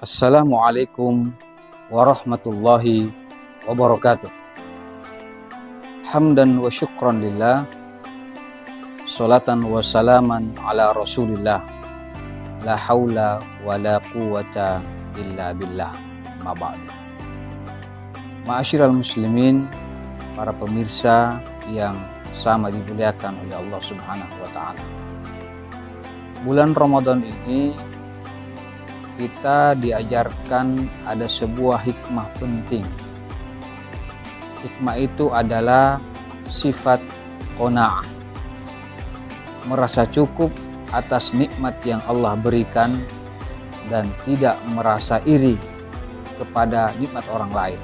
Assalamualaikum warahmatullahi wabarakatuh. Hamdan wa syukran lillah, salatan wa salaman ala rasulillah, la hawla wa la quwata illa billah, ma ba'du. Ma'asyiral muslimin, para pemirsa yang sama dimuliakan oleh Allah Subhanahu wa ta'ala. Bulan Ramadan ini kita diajarkan ada sebuah hikmah penting. Hikmah itu adalah sifat qanaah, merasa cukup atas nikmat yang Allah berikan dan tidak merasa iri kepada nikmat orang lain.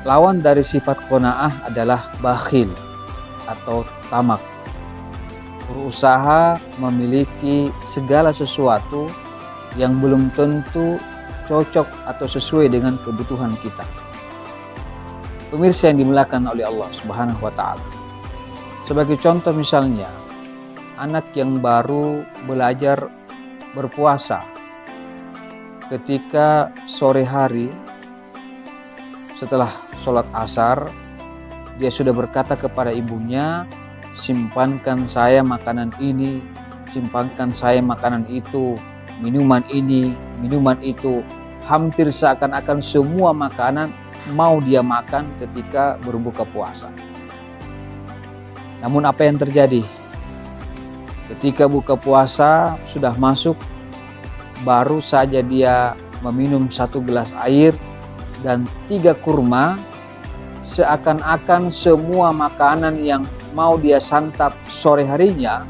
Lawan dari sifat qanaah adalah bakhil atau tamak, berusaha memiliki segala sesuatu yang belum tentu cocok atau sesuai dengan kebutuhan kita. Pemirsa yang dimuliakan oleh Allah Subhanahu wa ta'ala. Sebagai contoh misalnya, anak yang baru belajar berpuasa, ketika sore hari setelah sholat asar, dia sudah berkata kepada ibunya, simpankan saya makanan ini, simpankan saya makanan itu, minuman ini, minuman itu. Hampir seakan-akan semua makanan mau dia makan ketika berbuka puasa. Namun apa yang terjadi? Ketika buka puasa sudah masuk, baru saja dia meminum 1 gelas air dan 3 kurma, seakan-akan semua makanan yang mau dia santap sore harinya,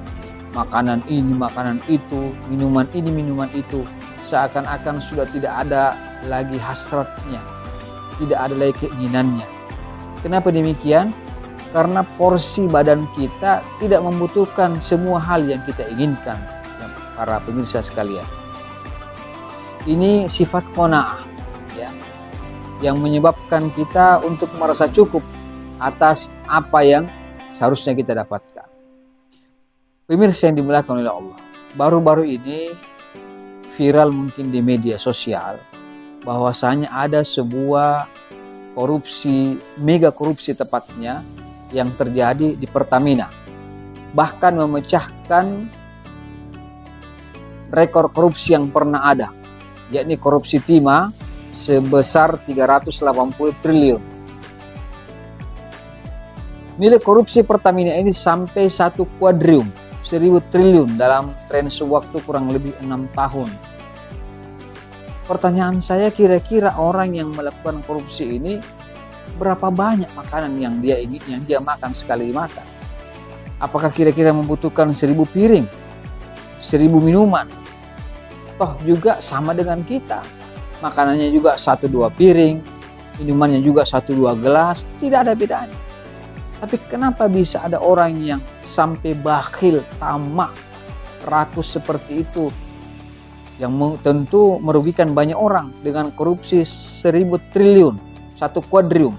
makanan ini, makanan itu, minuman ini, minuman itu, seakan-akan sudah tidak ada lagi hasratnya, tidak ada lagi keinginannya. Kenapa demikian? Karena porsi badan kita tidak membutuhkan semua hal yang kita inginkan, ya, para pemirsa sekalian. Ini sifat qanaah, ya, yang menyebabkan kita untuk merasa cukup atas apa yang seharusnya kita dapatkan. Pemirsa yang dimuliakan oleh Allah, baru-baru ini viral mungkin di media sosial bahwasanya ada sebuah korupsi, mega korupsi tepatnya, yang terjadi di Pertamina, bahkan memecahkan rekor korupsi yang pernah ada, yakni korupsi timah sebesar 380 triliun. Nilai korupsi Pertamina ini sampai 1 kuadrium, 1000 triliun dalam tren sewaktu kurang lebih 6 tahun. Pertanyaan saya, kira-kira orang yang melakukan korupsi ini berapa banyak makanan yang dia ingin, yang dia makan sekali makan? Apakah kira-kira membutuhkan 1000 piring, 1000 minuman? Toh juga sama dengan kita, makanannya juga 1-2 piring, minumannya juga 1-2 gelas, tidak ada bedanya. Tapi kenapa bisa ada orang yang sampai bakhil, tamak, rakus seperti itu, yang tentu merugikan banyak orang dengan korupsi 1000 triliun, 1 kuadrium?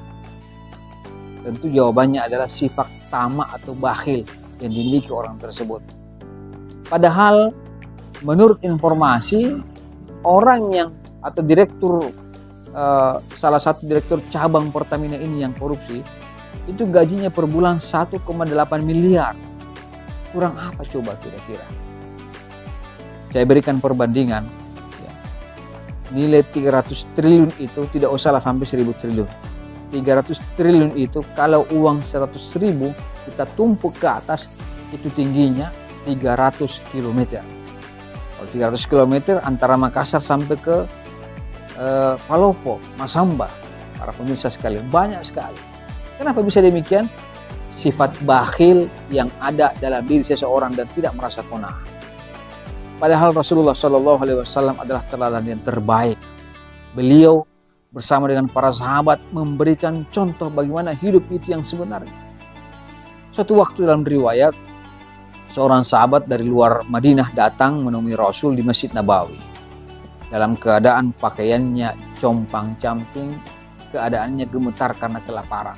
Tentu jawabannya adalah sifat tamak atau bakhil yang dimiliki orang tersebut. Padahal menurut informasi, orang yang atau direktur, salah satu direktur cabang Pertamina ini yang korupsi, itu gajinya per bulan 1,8 miliar. Kurang apa coba kira-kira? Saya berikan perbandingan, ya. Nilai 300 triliun itu tidak usahlah sampai 1000 triliun. 300 triliun itu kalau uang 100.000 kita tumpuk ke atas, itu tingginya 300 km. Kalau 300 km antara Makassar sampai ke Palopo, Masamba, para pemirsa sekalian, banyak sekali. Kenapa bisa demikian? Sifat bakhil yang ada dalam diri seseorang dan tidak merasa qanaah. Padahal Rasulullah SAW adalah teladan yang terbaik. Beliau bersama dengan para sahabat memberikan contoh bagaimana hidup itu yang sebenarnya. Suatu waktu dalam riwayat, seorang sahabat dari luar Madinah datang menemui Rasul di Masjid Nabawi. Dalam keadaan pakaiannya compang-camping, keadaannya gemetar karena kelaparan.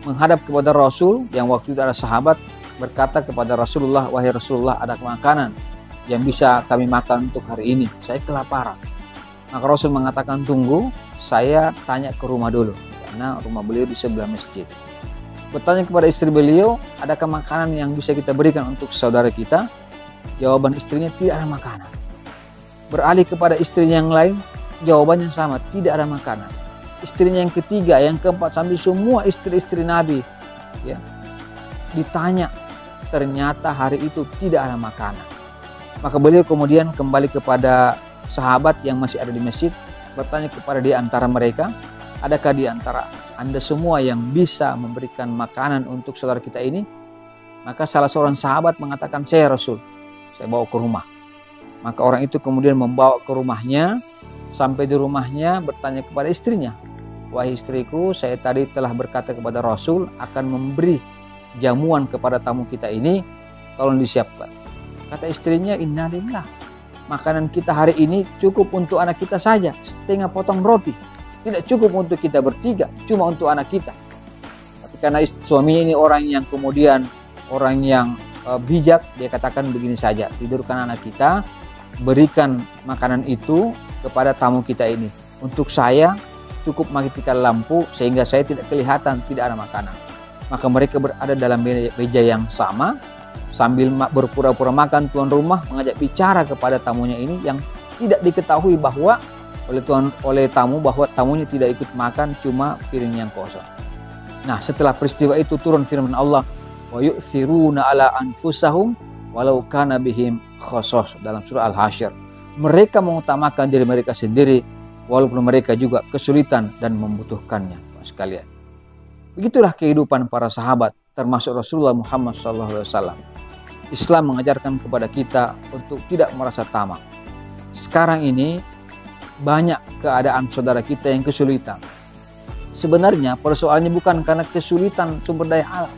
Menghadap kepada Rasul yang waktu itu ada sahabat, berkata kepada Rasulullah, "Wahai Rasulullah, ada makanan yang bisa kami makan untuk hari ini? Saya kelaparan. Maka Rasul mengatakan, tunggu, saya tanya ke rumah dulu, karena rumah beliau di sebelah masjid. Bertanya kepada istri beliau, adakah makanan yang bisa kita berikan untuk saudara kita? Jawaban istrinya, tidak ada makanan. Beralih kepada istrinya yang lain, jawabannya sama, tidak ada makanan. Istrinya yang ketiga, yang keempat, sampai semua istri-istri Nabi ya, ditanya, ternyata hari itu tidak ada makanan. Maka beliau kemudian kembali kepada sahabat yang masih ada di masjid, bertanya kepada di antara mereka, adakah di antara Anda semua yang bisa memberikan makanan untuk saudara kita ini? Maka salah seorang sahabat mengatakan, saya Rasul, saya bawa ke rumah. Maka orang itu kemudian membawa ke rumahnya. Sampai di rumahnya bertanya kepada istrinya, wahai istriku, saya tadi telah berkata kepada Rasul akan memberi jamuan kepada tamu kita ini, tolong disiapkan. Kata istrinya, innalillah, makanan kita hari ini cukup untuk anak kita saja, setengah potong roti. Tidak cukup untuk kita bertiga, cuma untuk anak kita. Tapi karena suaminya ini orang yang kemudian orang yang bijak, dia katakan begini saja, tidurkan anak kita, berikan makanan itu kepada tamu kita ini. Untuk saya cukup matikan lampu sehingga saya tidak kelihatan, tidak ada makanan. Maka mereka berada dalam meja yang sama, sambil berpura-pura makan, tuan rumah mengajak bicara kepada tamunya ini yang tidak diketahui bahwa oleh tamu bahwa tamunya tidak ikut makan, cuma piring yang kosong. Nah, setelah peristiwa itu turun firman Allah, wa yu'thiruna ala anfusahum walau kana bihim khasos, dalam surah Al-Hasyr. Mereka mengutamakan diri mereka sendiri walaupun mereka juga kesulitan dan membutuhkannya. Sekalian, begitulah kehidupan para sahabat, termasuk Rasulullah Muhammad SAW. Islam mengajarkan kepada kita untuk tidak merasa tamak. Sekarang ini banyak keadaan saudara kita yang kesulitan. Sebenarnya persoalannya bukan karena kesulitan sumber daya alam,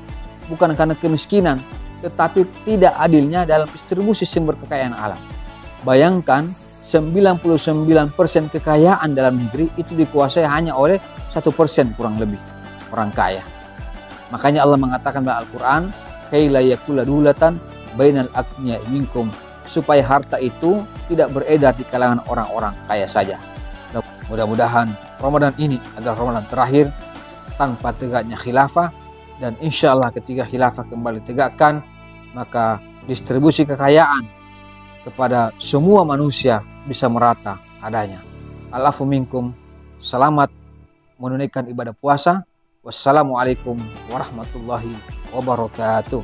bukan karena kemiskinan, tetapi tidak adilnya dalam distribusi sumber kekayaan alam. Bayangkan 99% kekayaan dalam negeri itu dikuasai hanya oleh 1% kurang lebih orang kaya. Makanya Allah mengatakan dalam Al-Quran, kaila yakula dulatan bainal agniya minkum, supaya harta itu tidak beredar di kalangan orang-orang kaya saja. Mudah-mudahan Ramadan ini adalah Ramadan terakhir tanpa tegaknya khilafah, dan insya Allah ketika khilafah kembali tegakkan, maka distribusi kekayaan kepada semua manusia bisa merata adanya. Al-afu minkum, selamat menunaikan ibadah puasa. Wassalamualaikum warahmatullahi wabarakatuh.